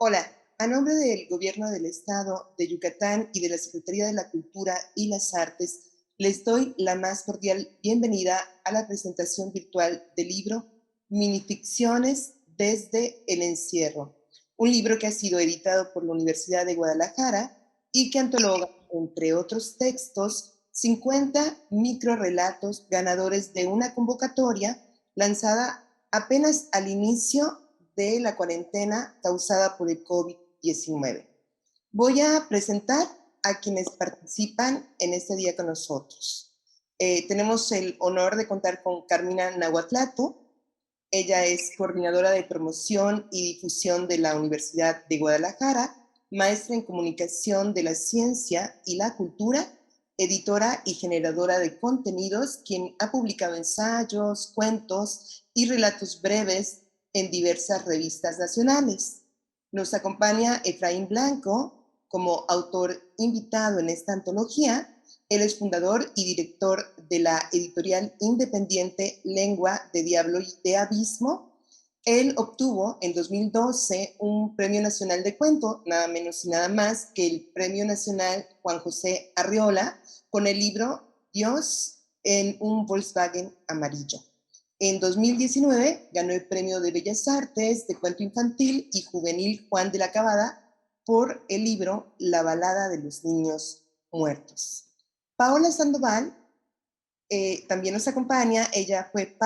Hola, a nombre del Gobierno del Estado de Yucatán y de la Secretaría de la Cultura y las Artes, les doy la más cordial bienvenida a la presentación virtual del libro Minificciones desde el encierro, un libro que ha sido editado por la Universidad de Guadalajara y que antologa, entre otros textos, 50 microrelatos ganadores de una convocatoria lanzada apenas al inicio de la cuarentena causada por el COVID-19. Voy a presentar a quienes participan en este día con nosotros. Tenemos el honor de contar con Carmina Nahuatlato. Ella es coordinadora de promoción y difusión de la Universidad de Guadalajara, maestra en comunicación de la ciencia y la cultura, editora y generadora de contenidos, quien ha publicado ensayos, cuentos y relatos breves en diversas revistas nacionales. Nos acompaña Efraín Blanco como autor invitado en esta antología. Él es fundador y director de la editorial independiente Lengua de Diablo y de Abismo. Él obtuvo en 2012 un Premio Nacional de Cuento, nada menos y nada más que el Premio Nacional Juan José Arriola, con el libro Dios en un Volkswagen amarillo. En 2019 ganó el Premio de Bellas Artes de Cuento Infantil y Juvenil Juan de la Cabada por el libro La balada de los niños muertos. Paola Sandoval también nos acompaña. Ella fue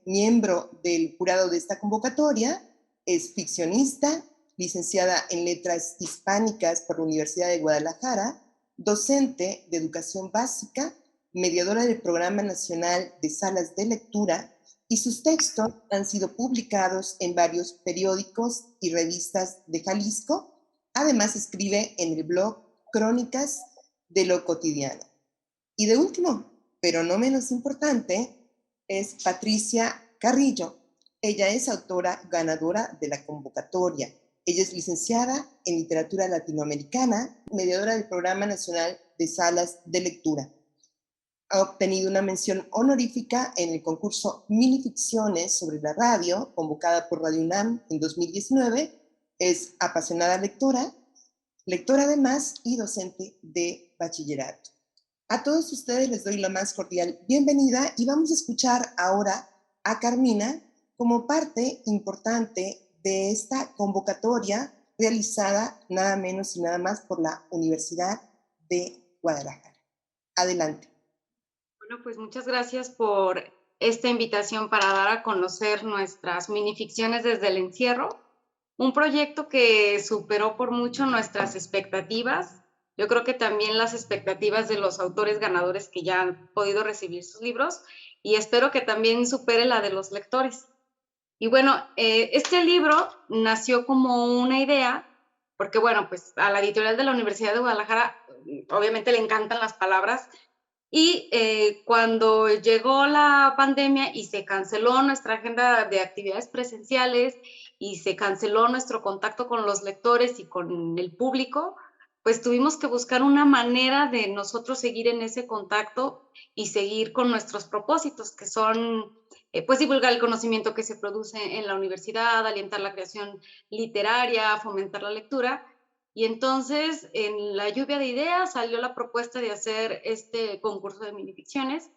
miembro del jurado de esta convocatoria, es ficcionista, licenciada en Letras Hispánicas por la Universidad de Guadalajara, docente de educación básica, mediadora del Programa Nacional de Salas de Lectura, y sus textos han sido publicados en varios periódicos y revistas de Jalisco. Además, escribe en el blog Crónicas de lo Cotidiano. Y de último, pero no menos importante, es Patricia Carrillo. Ella es autora ganadora de la convocatoria. Ella es licenciada en literatura latinoamericana, mediadora del Programa Nacional de Salas de Lectura. Ha obtenido una mención honorífica en el concurso Minificciones sobre la radio, convocada por Radio UNAM en 2019. Es apasionada lectora, lectora además y docente de bachillerato. A todos ustedes les doy la más cordial bienvenida y vamos a escuchar ahora a Carmina como parte importante de esta convocatoria realizada nada menos y nada más por la Universidad de Guadalajara. Adelante. Bueno, pues muchas gracias por esta invitación para dar a conocer nuestras minificciones desde el encierro, un proyecto que superó por mucho nuestras expectativas. Yo creo que también las expectativas de los autores ganadores que ya han podido recibir sus libros, y espero que también supere la de los lectores. Y bueno, este libro nació como una idea, porque bueno, pues a la editorial de la Universidad de Guadalajara obviamente le encantan las palabras, y cuando llegó la pandemia y se canceló nuestra agenda de actividades presenciales y se canceló nuestro contacto con los lectores y con el público, pues tuvimos que buscar una manera de nosotros seguir en ese contacto y seguir con nuestros propósitos, que son pues divulgar el conocimiento que se produce en la universidad, alientar la creación literaria, fomentar la lectura. Y entonces, en la lluvia de ideas, salió la propuesta de hacer este concurso de minificciones,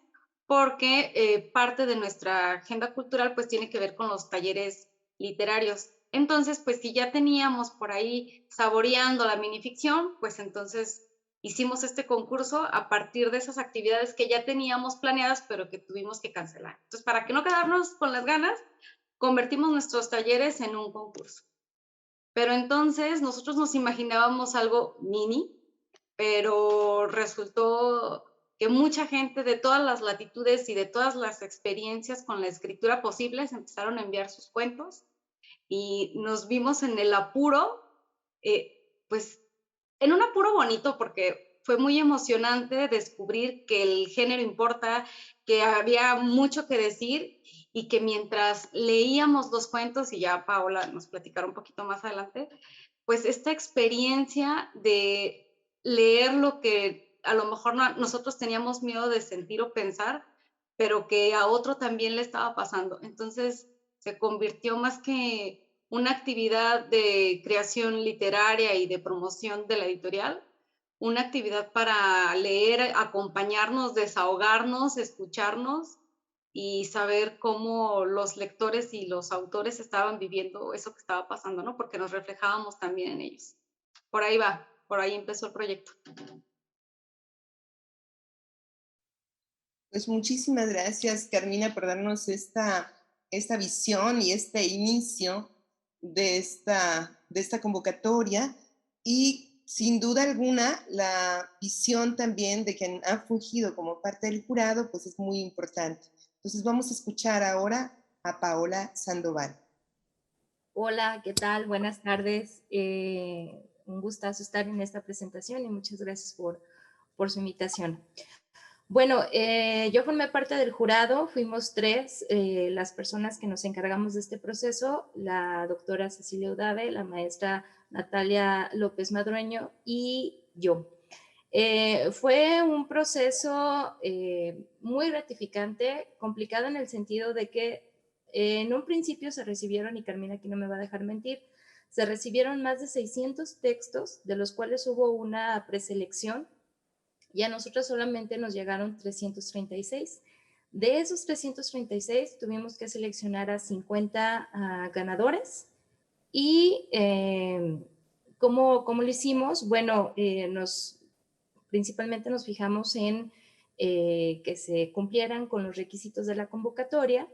porque parte de nuestra agenda cultural pues tiene que ver con los talleres literarios. Entonces, pues si ya teníamos por ahí saboreando la minificción, pues entonces hicimos este concurso a partir de esas actividades que ya teníamos planeadas, pero que tuvimos que cancelar. Entonces, para que no quedarnos con las ganas, convertimos nuestros talleres en un concurso. Pero entonces nosotros nos imaginábamos algo mini, pero resultó que mucha gente de todas las latitudes y de todas las experiencias con la escritura posibles empezaron a enviar sus cuentos y nos vimos en el apuro, pues en un apuro bonito porque fue muy emocionante descubrir que el género importa, que había mucho que decir y que mientras leíamos los cuentos, y ya Paola nos platicará un poquito más adelante, pues esta experiencia de leer lo que a lo mejor nosotros teníamos miedo de sentir o pensar, pero que a otro también le estaba pasando. Entonces se convirtió más que una actividad de creación literaria y de promoción de la editorial, una actividad para leer, acompañarnos, desahogarnos, escucharnos y saber cómo los lectores y los autores estaban viviendo eso que estaba pasando, ¿no? Porque nos reflejábamos también en ellos. Por ahí va, por ahí empezó el proyecto. Pues muchísimas gracias, Carmina, por darnos esta visión y este inicio de esta convocatoria. Y sin duda alguna, la visión también de quien ha fungido como parte del jurado, pues es muy importante. Entonces vamos a escuchar ahora a Paola Sandoval. Hola, ¿qué tal? Buenas tardes. Un gustazo estar en esta presentación y muchas gracias por su invitación. Bueno, yo formé parte del jurado, fuimos tres las personas que nos encargamos de este proceso, la doctora Cecilia Udave, la maestra Natalia López Madrueño y yo. Fue un proceso muy gratificante, complicado en el sentido de que en un principio se recibieron, y Carmina aquí no me va a dejar mentir, se recibieron más de 600 textos, de los cuales hubo una preselección, y a nosotros solamente nos llegaron 336. De esos 336 tuvimos que seleccionar a 50 ganadores. Y ¿cómo lo hicimos? Bueno, principalmente nos fijamos en que se cumplieran con los requisitos de la convocatoria.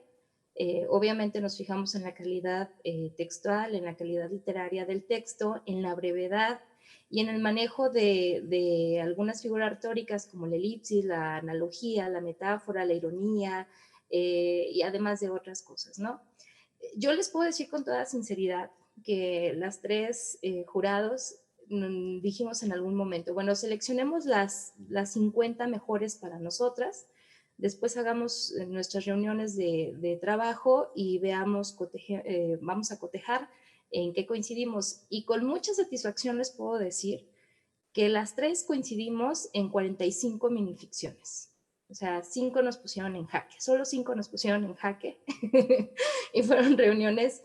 Obviamente nos fijamos en la calidad textual, en la calidad literaria del texto, en la brevedad y en el manejo de algunas figuras retóricas como la elipsis, la analogía, la metáfora, la ironía y además de otras cosas, ¿no? Yo les puedo decir con toda sinceridad que las tres jurados dijimos en algún momento, bueno, seleccionemos las 50 mejores para nosotras, después hagamos nuestras reuniones de trabajo y veamos, vamos a cotejar en qué coincidimos. Y con mucha satisfacción les puedo decir que las tres coincidimos en 45 minificciones. O sea, 5 nos pusieron en jaque, solo 5 nos pusieron en jaque. Y fueron reuniones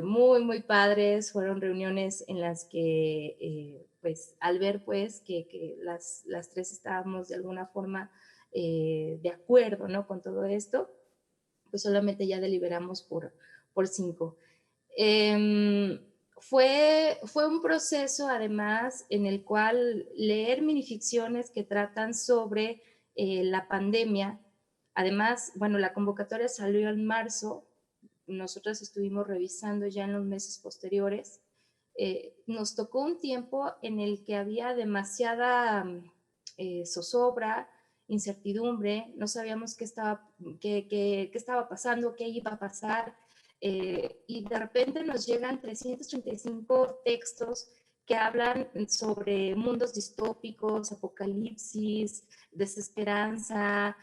muy padres, fueron reuniones en las que, pues, al ver, pues, que las tres estábamos de alguna forma de acuerdo, ¿no? Con todo esto, pues solamente ya deliberamos por 5. Fue un proceso, además, en el cual leer minificciones que tratan sobre la pandemia. Además, bueno, la convocatoria salió en marzo, nosotros estuvimos revisando ya en los meses posteriores. Nos tocó un tiempo en el que había demasiada zozobra, incertidumbre, no sabíamos qué estaba pasando, qué iba a pasar, y de repente nos llegan 335 textos que hablan sobre mundos distópicos, apocalipsis, desesperanza,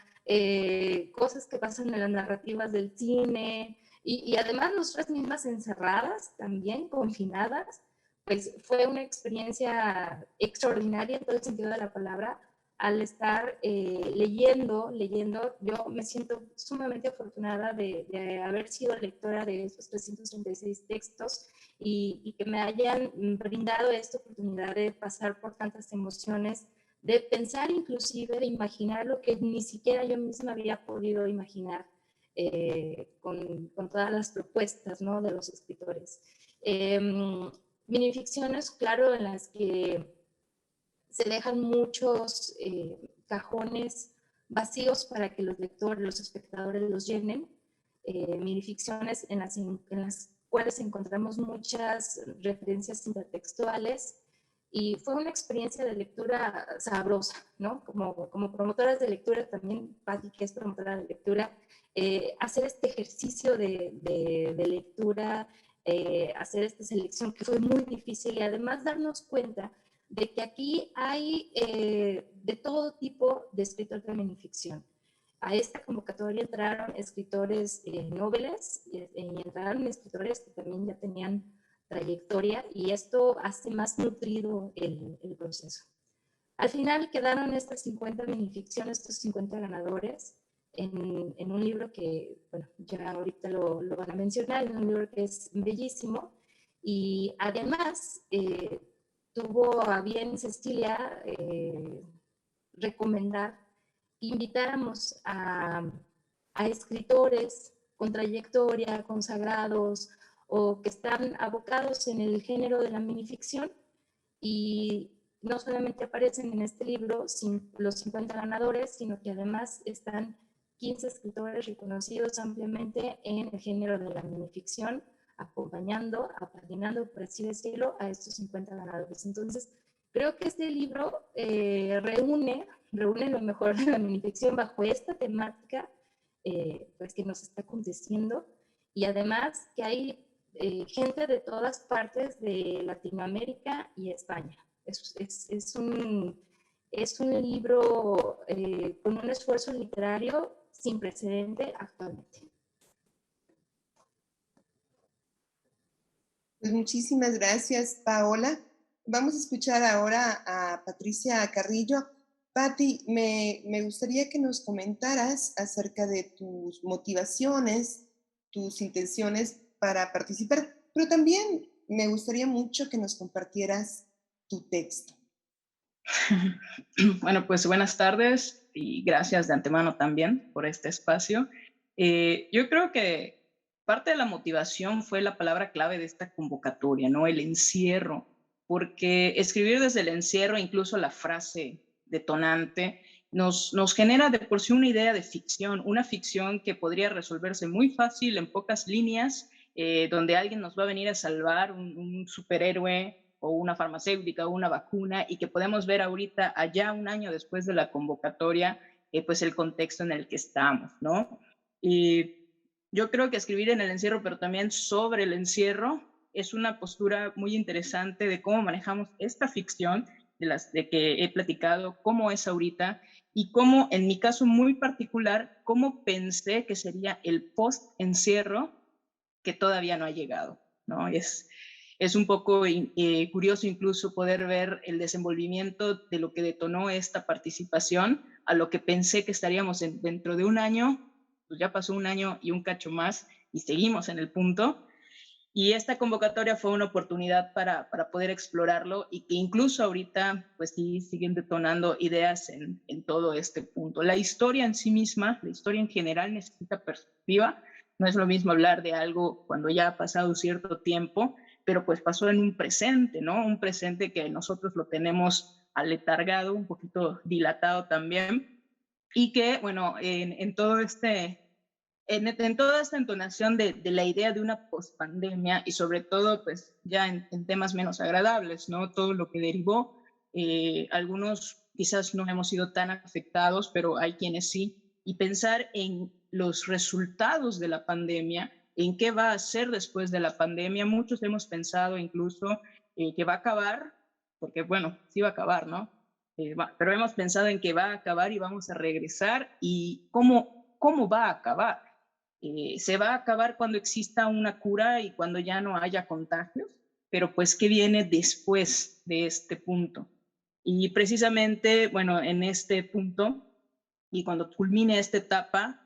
cosas que pasan en las narrativas del cine, y además nosotras mismas encerradas, también confinadas, pues fue una experiencia extraordinaria en todo el sentido de la palabra. Al estar leyendo, yo me siento sumamente afortunada de haber sido lectora de estos 336 textos y que me hayan brindado esta oportunidad de pasar por tantas emociones, de pensar inclusive, de imaginar lo que ni siquiera yo misma había podido imaginar con todas las propuestas, ¿no?, de los escritores. Minificciones, claro, en las que se dejan muchos cajones vacíos para que los lectores, los espectadores los llenen. Minificciones en las cuales encontramos muchas referencias intertextuales, y fue una experiencia de lectura sabrosa, ¿no? Como promotoras de lectura, también Patti, que es promotora de lectura, hacer este ejercicio de lectura, hacer esta selección que fue muy difícil, y además darnos cuenta de que aquí hay de todo tipo de escritores de minificción. A esta convocatoria entraron escritores noveles y entraron escritores que también ya tenían trayectoria, y esto hace más nutrido el proceso. Al final quedaron estas 50 minificciones, estos 50 ganadores, en un libro que, bueno, ya ahorita lo van a mencionar, en un libro que es bellísimo. Y además tuvo a bien Cecilia recomendar que invitáramos a escritores con trayectoria, consagrados o que están abocados en el género de la minificción, y no solamente aparecen en este libro los 50 ganadores, sino que además están 15 escritores reconocidos ampliamente en el género de la minificción, acompañando, apadrinando, por así decirlo, a estos 50 ganadores. Entonces, creo que este libro reúne lo mejor de la minificción bajo esta temática pues que nos está aconteciendo, y además que hay gente de todas partes de Latinoamérica y España. Es un libro con un esfuerzo literario sin precedente actualmente. Pues muchísimas gracias, Paola. Vamos a escuchar ahora a Patricia Carrillo. Pati, me gustaría que nos comentaras acerca de tus motivaciones, tus intenciones para participar, pero también me gustaría mucho que nos compartieras tu texto. Bueno, pues buenas tardes y gracias de antemano también por este espacio. Yo creo que parte de la motivación fue la palabra clave de esta convocatoria, ¿no? El encierro, porque escribir desde el encierro, incluso la frase detonante, nos genera de por sí una idea de ficción, una ficción que podría resolverse muy fácil en pocas líneas, donde alguien nos va a venir a salvar, un superhéroe o una farmacéutica o una vacuna, y que podemos ver ahorita, allá un año después de la convocatoria, pues el contexto en el que estamos, ¿no? Y yo creo que escribir en el encierro, pero también sobre el encierro, es una postura muy interesante de cómo manejamos esta ficción de que he platicado, cómo es ahorita, y cómo, en mi caso muy particular, cómo pensé que sería el post-encierro que todavía no ha llegado, ¿no? Es un poco curioso incluso poder ver el desenvolvimiento de lo que detonó esta participación a lo que pensé que estaríamos dentro de un año. Pues ya pasó un año y un cacho más y seguimos en el punto. Y esta convocatoria fue una oportunidad para poder explorarlo, y que incluso ahorita pues sí siguen detonando ideas en todo este punto. La historia en sí misma, la historia en general necesita perspectiva. No es lo mismo hablar de algo cuando ya ha pasado cierto tiempo, pero pues pasó en un presente, ¿no? Un presente que nosotros lo tenemos aletargado, un poquito dilatado también, y que, bueno, en todo en toda esta entonación de la idea de una pospandemia, y sobre todo, pues ya en temas menos agradables, ¿no? Todo lo que derivó, algunos quizás no hemos sido tan afectados, pero hay quienes sí, y pensar en los resultados de la pandemia, en qué va a ser después de la pandemia. Muchos hemos pensado incluso que va a acabar, porque bueno, sí va a acabar, ¿no? Pero hemos pensado en que va a acabar y vamos a regresar, y cómo va a acabar. Se va a acabar cuando exista una cura y cuando ya no haya contagios, pero pues ¿qué viene después de este punto? Y precisamente, bueno, en este punto, y cuando culmine esta etapa,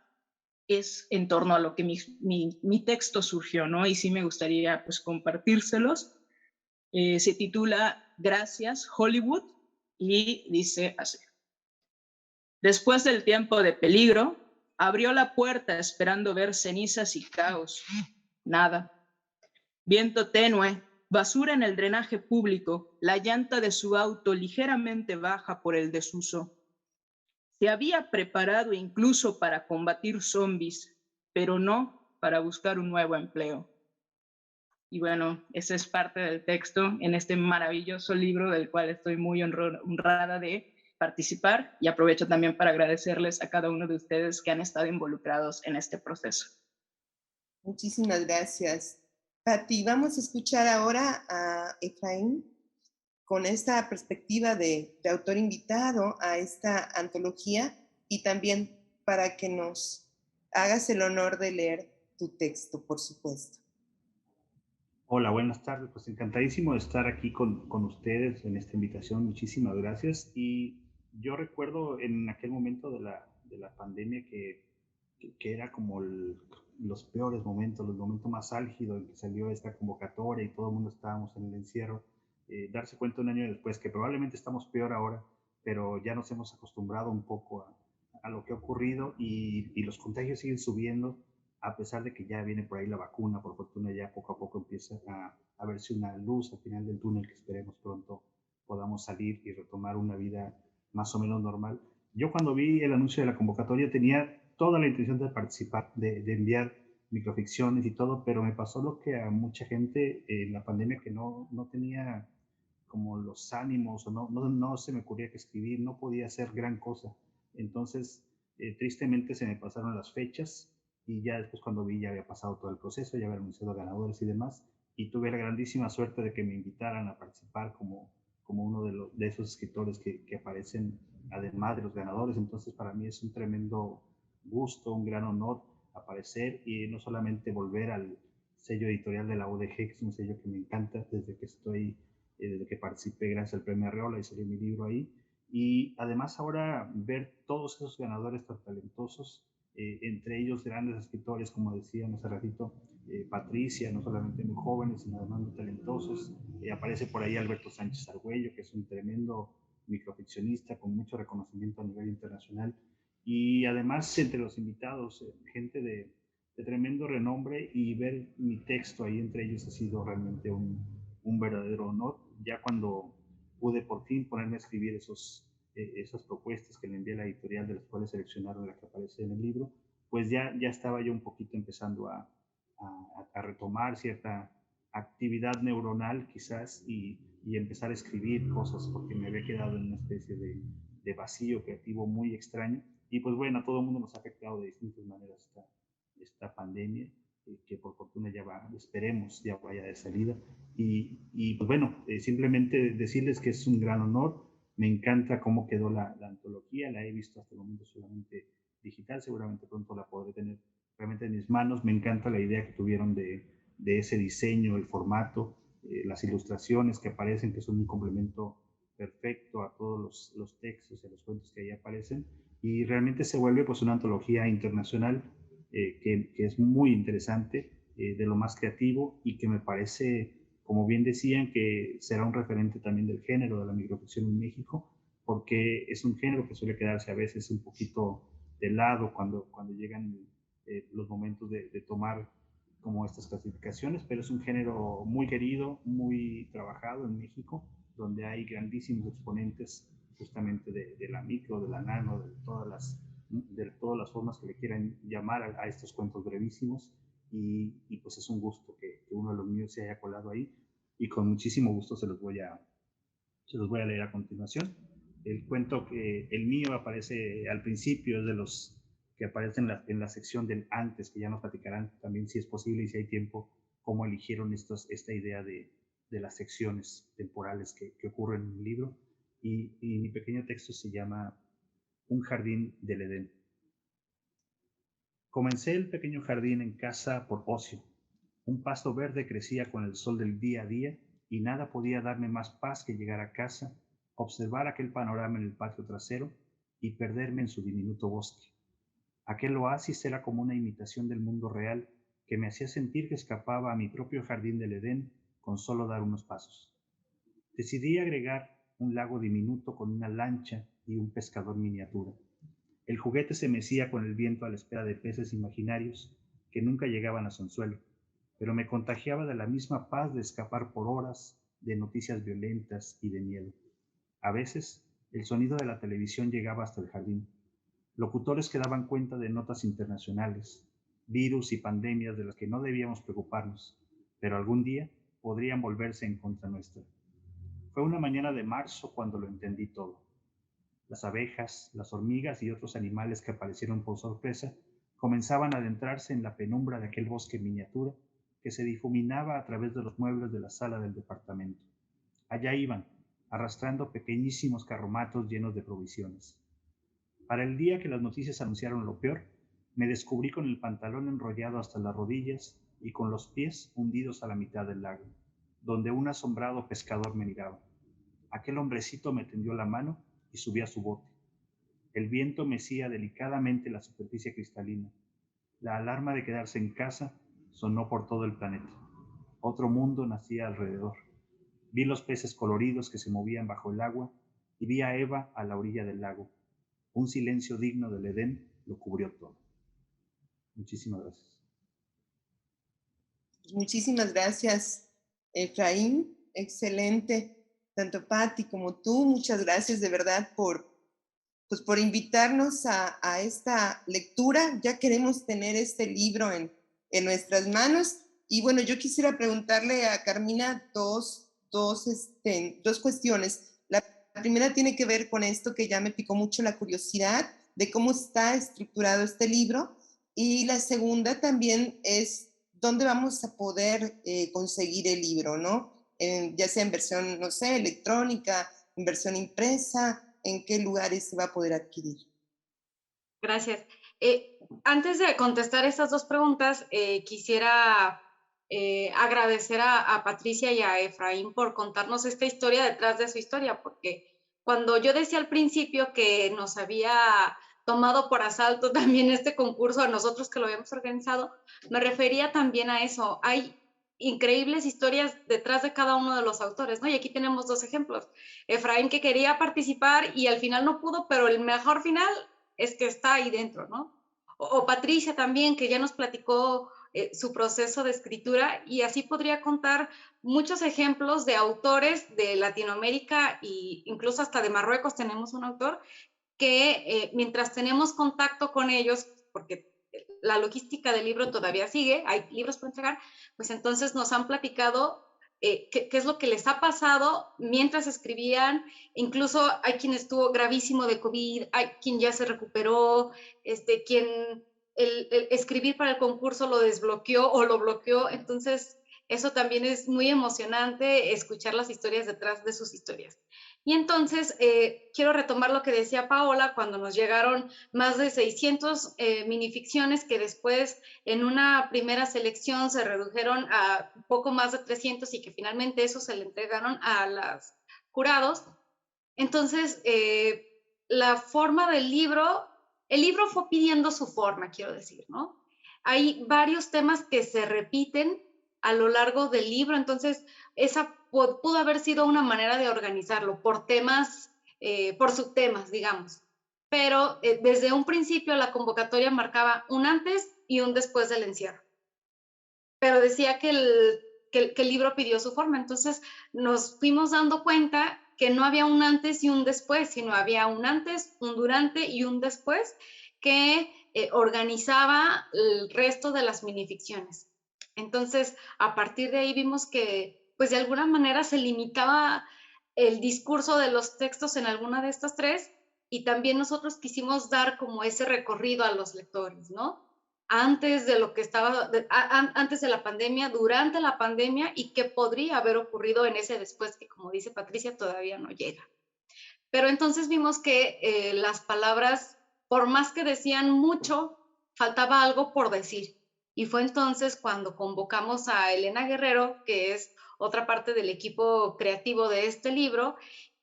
es en torno a lo que mi texto surgió, ¿no? Y sí me gustaría pues compartírselos. Se titula Gracias, Hollywood, y dice así: después del tiempo de peligro, abrió la puerta esperando ver cenizas y caos. Nada. Viento tenue, basura en el drenaje público, la llanta de su auto ligeramente baja por el desuso. Se había preparado incluso para combatir zombies, pero no para buscar un nuevo empleo. Y bueno, esa es parte del texto en este maravilloso libro del cual estoy muy honrada de participar, y aprovecho también para agradecerles a cada uno de ustedes que han estado involucrados en este proceso. Muchísimas gracias, Pati. Vamos a escuchar ahora a Efraín con esta perspectiva de autor invitado a esta antología, y también para que nos hagas el honor de leer tu texto, por supuesto. Hola, buenas tardes. Pues encantadísimo de estar aquí con ustedes en esta invitación. Muchísimas gracias. Y yo recuerdo en aquel momento de la pandemia que que era como los peores momentos, los momentos más álgidos en que salió esta convocatoria y todo el mundo estábamos en el encierro, darse cuenta un año después que probablemente estamos peor ahora, pero ya nos hemos acostumbrado un poco a lo que ha ocurrido y los contagios siguen subiendo, a pesar de que ya viene por ahí la vacuna. Por fortuna ya poco a poco empieza a verse una luz al final del túnel, que esperemos pronto podamos salir y retomar una vida más o menos normal. Yo cuando vi el anuncio de la convocatoria tenía toda la intención de participar, de enviar microficciones y todo, pero me pasó lo que a mucha gente en la pandemia, que no tenía como los ánimos o no se me ocurría que escribir, no podía hacer gran cosa. Entonces, tristemente se me pasaron las fechas y ya después cuando vi ya había pasado todo el proceso, ya había anunciado ganadores y demás, y tuve la grandísima suerte de que me invitaran a participar como uno de esos escritores que aparecen además de los ganadores. Entonces para mí es un tremendo gusto, un gran honor aparecer y no solamente volver al sello editorial de la UDG, que es un sello que me encanta desde que participé gracias al Premio Arreola y salió mi libro ahí. Y además ahora ver todos esos ganadores tan talentosos, entre ellos grandes escritores, como decían hace ratito, Patricia, no solamente muy jóvenes, sino además muy talentosos. Aparece por ahí Alberto Sánchez Argüello, que es un tremendo microficcionista con mucho reconocimiento a nivel internacional. Y además entre los invitados, gente de tremendo renombre, y ver mi texto ahí entre ellos ha sido realmente un verdadero honor. Ya cuando pude por fin ponerme a escribir esas propuestas que le envié a la editorial, de las cuales seleccionaron la que aparece en el libro, pues ya estaba yo un poquito empezando a retomar cierta actividad neuronal quizás y empezar a escribir cosas, porque me había quedado en una especie de vacío creativo muy extraño. Y pues bueno, a todo el mundo nos ha afectado de distintas maneras esta pandemia, que por fortuna ya va, esperemos, ya vaya de salida. Y pues bueno, simplemente decirles que es un gran honor. Me encanta cómo quedó la antología, la he visto hasta el momento solamente digital, seguramente pronto la podré tener realmente en mis manos. Me encanta la idea que tuvieron de ese diseño, el formato, las ilustraciones que aparecen, que son un complemento perfecto a todos los textos y los cuentos que ahí aparecen, y realmente se vuelve pues una antología internacional, que es muy interesante, de lo más creativo, y que me parece, como bien decían, que será un referente también del género de la microficción en México, porque es un género que suele quedarse a veces un poquito de lado cuando llegan los momentos de tomar como estas clasificaciones, pero es un género muy querido, muy trabajado en México, donde hay grandísimos exponentes justamente de la micro, de la nano, de todas las formas que le quieran llamar a estos cuentos brevísimos. Y pues es un gusto que uno de los míos se haya colado ahí, y con muchísimo gusto se los voy a leer a continuación. El cuento que el mío aparece al principio, es de los que aparecen en la sección del antes, que ya nos platicarán también, si es posible y si hay tiempo, cómo eligieron esta idea de las secciones temporales que ocurren en el libro. Y mi pequeño texto se llama Un jardín del Edén. Comencé el pequeño jardín en casa por ocio. Un pasto verde crecía con el sol del día a día, y nada podía darme más paz que llegar a casa, observar aquel panorama en el patio trasero y perderme en su diminuto bosque. Aquel oasis era como una imitación del mundo real, que me hacía sentir que escapaba a mi propio jardín del Edén con solo dar unos pasos. Decidí agregar un lago diminuto con una lancha y un pescador miniatura. El juguete se mecía con el viento a la espera de peces imaginarios que nunca llegaban a su anzuelo, pero me contagiaba de la misma paz de escapar por horas de noticias violentas y de miedo. A veces, el sonido de la televisión llegaba hasta el jardín. Locutores que daban cuenta de notas internacionales, virus y pandemias de las que no debíamos preocuparnos, pero algún día podrían volverse en contra nuestra. Fue una mañana de marzo cuando lo entendí todo. Las abejas, las hormigas y otros animales que aparecieron por sorpresa comenzaban a adentrarse en la penumbra de aquel bosque miniatura que se difuminaba a través de los muebles de la sala del departamento. Allá iban, arrastrando pequeñísimos carromatos llenos de provisiones. Para el día que las noticias anunciaron lo peor, me descubrí con el pantalón enrollado hasta las rodillas y con los pies hundidos a la mitad del lago, donde un asombrado pescador me miraba. Aquel hombrecito me tendió la mano y subí a su bote. El viento mecía delicadamente la superficie cristalina. La alarma de quedarse en casa sonó por todo el planeta. Otro mundo nacía alrededor. Vi los peces coloridos que se movían bajo el agua y vi a Eva a la orilla del lago. Un silencio digno del Edén lo cubrió todo. Muchísimas gracias. Pues muchísimas gracias, Efraín. Excelente. Tanto Patti como tú, muchas gracias de verdad pues por invitarnos a esta lectura. Ya queremos tener este libro en nuestras manos. Y bueno, yo quisiera preguntarle a Carmina dos cuestiones. La primera tiene que ver con esto que ya me picó mucho la curiosidad de cómo está estructurado este libro. Y la segunda también es dónde vamos a poder conseguir el libro, ¿no? Ya sea en versión, no sé, electrónica, en versión impresa, ¿en qué lugares se va a poder adquirir? Gracias. Antes de contestar estas dos preguntas, quisiera agradecer a Patricia y a Efraín por contarnos esta historia detrás de su historia, porque cuando yo decía al principio que nos había tomado por asalto también este concurso a nosotros que lo habíamos organizado, me refería también a eso. Hay increíbles historias detrás de cada uno de los autores, ¿no? Y aquí tenemos dos ejemplos. Efraín que quería participar y al final no pudo, pero el mejor final es que está ahí dentro, ¿no? O Patricia también, que ya nos platicó su proceso de escritura, y así podría contar muchos ejemplos de autores de Latinoamérica e incluso hasta de Marruecos tenemos un autor que mientras tenemos contacto con ellos, porque la logística del libro todavía sigue, hay libros por entregar, pues entonces nos han platicado qué es lo que les ha pasado mientras escribían. Incluso hay quien estuvo gravísimo de COVID, hay quien ya se recuperó, quien el escribir para el concurso lo desbloqueó o lo bloqueó. Entonces, eso también es muy emocionante, escuchar las historias detrás de sus historias. Y entonces, quiero retomar lo que decía Paola, cuando nos llegaron más de 600 minificciones que después en una primera selección se redujeron a poco más de 300 y que finalmente eso se le entregaron a los jurados. Entonces, la forma del libro, el libro fue pidiendo su forma, quiero decir, ¿no? Hay varios temas que se repiten a lo largo del libro, entonces esa pudo haber sido una manera de organizarlo por temas, por subtemas, digamos. Pero desde un principio la convocatoria marcaba un antes y un después del encierro. Pero decía que el libro pidió su forma, entonces nos fuimos dando cuenta que no había un antes y un después, sino había un antes, un durante y un después que organizaba el resto de las minificciones. Entonces, a partir de ahí vimos que, pues de alguna manera se limitaba el discurso de los textos en alguna de estas tres, y también nosotros quisimos dar como ese recorrido a los lectores, ¿no? Antes de lo que estaba, antes de la pandemia, durante la pandemia, y qué podría haber ocurrido en ese después que, como dice Patricia, todavía no llega. Pero entonces vimos que las palabras, por más que decían mucho, faltaba algo por decir. Y fue entonces cuando convocamos a Elena Guerrero, que es otra parte del equipo creativo de este libro,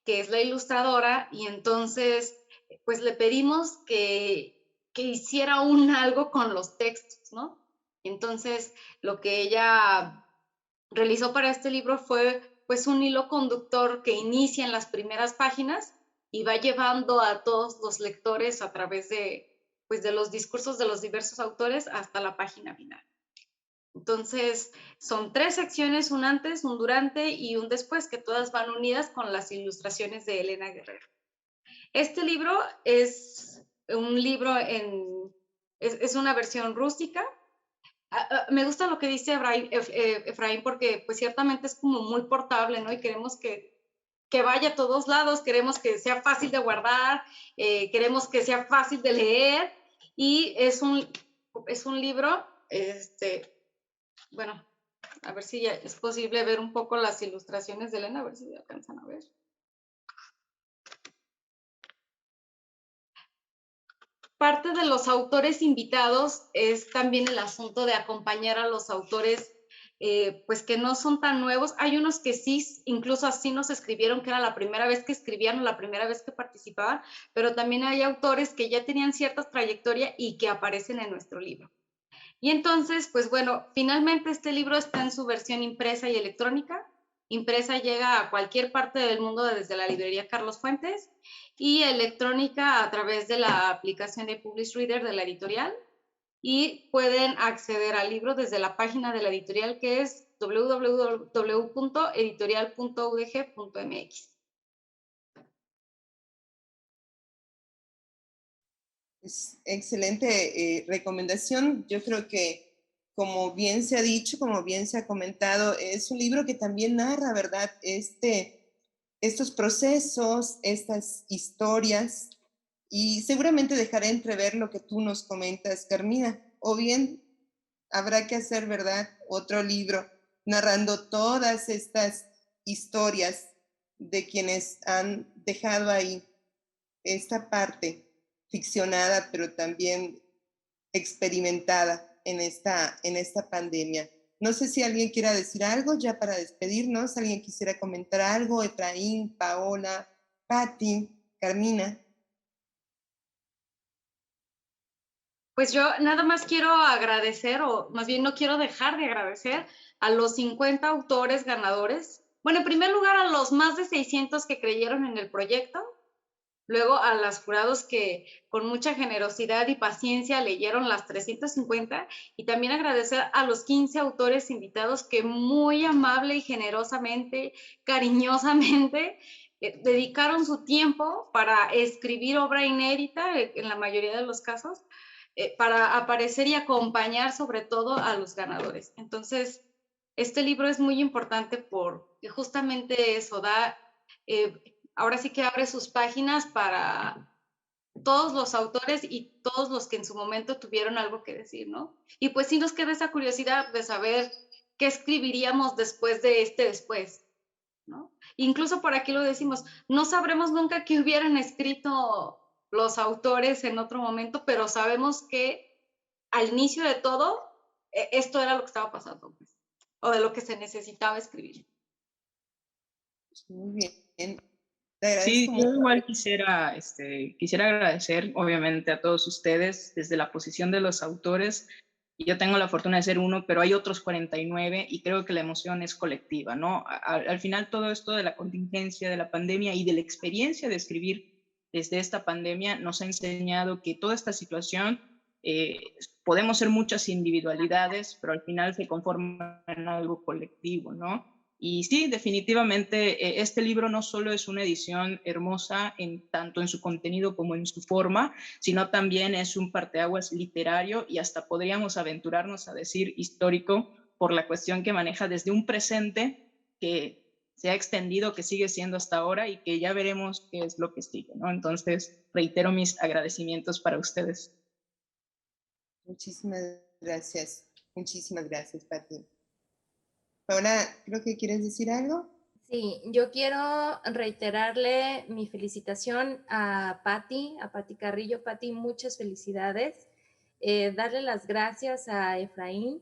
que es la ilustradora, y entonces pues le pedimos que hiciera algo con los textos, ¿no? Entonces lo que ella realizó para este libro fue pues un hilo conductor que inicia en las primeras páginas y va llevando a todos los lectores a través de, pues, de los discursos de los diversos autores hasta la página final. Entonces, son 3 secciones, un antes, un durante y un después, que todas van unidas con las ilustraciones de Elena Guerrero. Este libro es un libro es una versión rústica. Me gusta lo que dice Efraín, porque pues ciertamente es como muy portable, ¿no? Y queremos que vaya a todos lados, queremos que sea fácil de guardar, queremos que sea fácil de leer, y es un libro, bueno, a ver si ya es posible ver un poco las ilustraciones de Elena, a ver si alcanzan a ver. Parte de los autores invitados es también el asunto de acompañar a los autores, pues que no son tan nuevos. Hay unos que sí, incluso así nos escribieron que era la primera vez que escribían o la primera vez que participaban, pero también hay autores que ya tenían cierta trayectoria y que aparecen en nuestro libro. Y entonces, pues bueno, finalmente este libro está en su versión impresa y electrónica. Impresa llega a cualquier parte del mundo desde la librería Carlos Fuentes y electrónica a través de la aplicación de Publish Reader de la editorial. Y pueden acceder al libro desde la página de la editorial, que es www.editorial.udg.mx. Es excelente recomendación. Yo creo que, como bien se ha dicho, como bien se ha comentado, es un libro que también narra, ¿verdad? Estos procesos, estas historias, y seguramente dejaré entrever lo que tú nos comentas, Carmina. O bien habrá que hacer, ¿verdad?, otro libro narrando todas estas historias de quienes han dejado ahí esta parte ficcionada, pero también experimentada en esta pandemia. No sé si alguien quiera decir algo ya para despedirnos, alguien quisiera comentar algo, Efraín, Paola, Patti, Carmina. Pues yo nada más quiero agradecer, o más bien no quiero dejar de agradecer a los 50 autores ganadores. Bueno, en primer lugar, a los más de 600 que creyeron en el proyecto, luego a los jurados que con mucha generosidad y paciencia leyeron las 350, y también agradecer a los 15 autores invitados que muy amable y generosamente, cariñosamente, dedicaron su tiempo para escribir obra inédita, en la mayoría de los casos, para aparecer y acompañar sobre todo a los ganadores. Entonces, este libro es muy importante porque justamente eso da, ahora sí que abre sus páginas para todos los autores y todos los que en su momento tuvieron algo que decir, ¿no? Y pues sí nos queda esa curiosidad de saber qué escribiríamos después de este después, ¿no? Incluso por aquí lo decimos, no sabremos nunca qué hubieran escrito los autores en otro momento, pero sabemos que al inicio de todo, esto era lo que estaba pasando, pues, o de lo que se necesitaba escribir. Muy bien. Te Sí, agradezco yo mucho. igual quisiera agradecer obviamente a todos ustedes desde la posición de los autores. Yo tengo la fortuna de ser uno, pero hay otros 49 y creo que la emoción es colectiva, ¿no? Al final todo esto de la contingencia, de la pandemia y de la experiencia de escribir desde esta pandemia nos ha enseñado que toda esta situación, podemos ser muchas individualidades, pero al final se conforma en algo colectivo, ¿no? Y sí, definitivamente este libro no solo es una edición hermosa tanto en su contenido como en su forma, sino también es un parteaguas literario y hasta podríamos aventurarnos a decir histórico por la cuestión que maneja desde un presente que se ha extendido, que sigue siendo hasta ahora y que ya veremos qué es lo que sigue, ¿no? Entonces, reitero mis agradecimientos para ustedes. Muchísimas gracias, Pati. Paola, creo que quieres decir algo. Sí, yo quiero reiterarle mi felicitación a Pati Carrillo. Pati, muchas felicidades. Darle las gracias a Efraín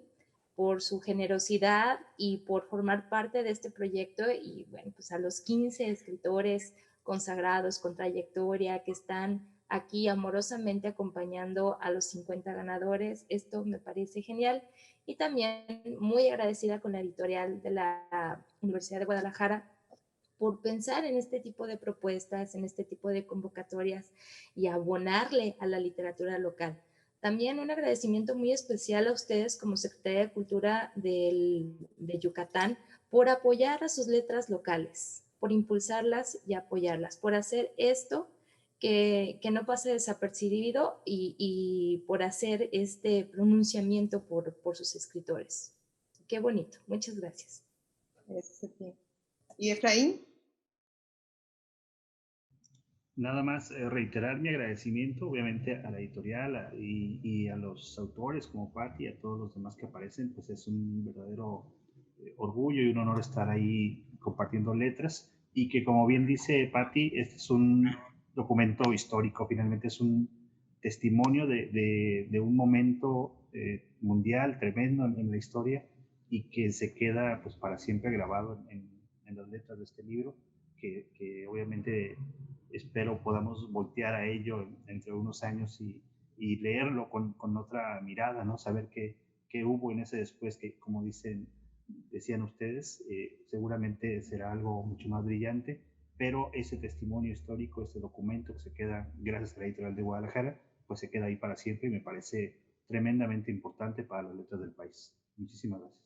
por su generosidad y por formar parte de este proyecto, y bueno, pues a los 15 escritores consagrados con trayectoria que están aquí amorosamente acompañando a los 50 ganadores. Esto me parece genial. Y también muy agradecida con la editorial de la Universidad de Guadalajara por pensar en este tipo de propuestas, en este tipo de convocatorias y abonarle a la literatura local. También un agradecimiento muy especial a ustedes como Secretaría de Cultura de Yucatán por apoyar a sus letras locales, por impulsarlas y apoyarlas, por hacer esto que no pase desapercibido, y por hacer este pronunciamiento por sus escritores. Qué bonito. Muchas gracias. Gracias a ti. ¿Y Efraín? Nada más reiterar mi agradecimiento, obviamente, a la editorial y a los autores como Patti y a todos los demás que aparecen. Pues es un verdadero orgullo y un honor estar ahí compartiendo letras. Y que, como bien dice Patti, este es un documento histórico, finalmente es un testimonio de un momento mundial tremendo en la historia, y que se queda pues para siempre grabado en las letras de este libro, que obviamente espero podamos voltear a ello entre unos años y leerlo con otra mirada, ¿no? Saber que qué hubo en ese después que, como decían ustedes, seguramente será algo mucho más brillante, pero ese testimonio histórico, ese documento que se queda gracias a la Editorial de Guadalajara, pues se queda ahí para siempre y me parece tremendamente importante para las letras del país. Muchísimas gracias.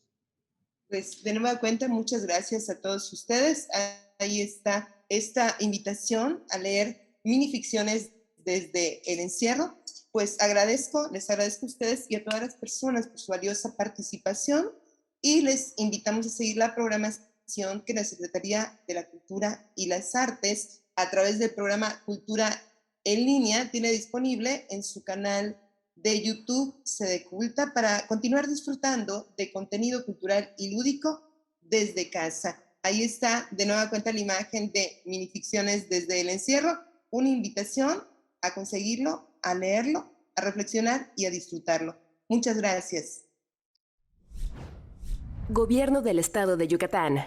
Pues de nueva cuenta, muchas gracias a todos ustedes. Ahí está esta invitación a leer minificciones desde el encierro. Pues les agradezco a ustedes y a todas las personas por su valiosa participación y les invitamos a seguir la programación que la Secretaría de la Cultura y las Artes, a través del programa Cultura en Línea, tiene disponible en su canal de YouTube Sedeculta para continuar disfrutando de contenido cultural y lúdico desde casa. Ahí está de nueva cuenta la imagen de minificciones desde el encierro, una invitación a conseguirlo, a leerlo, a reflexionar y a disfrutarlo. Muchas gracias. Gobierno del Estado de Yucatán.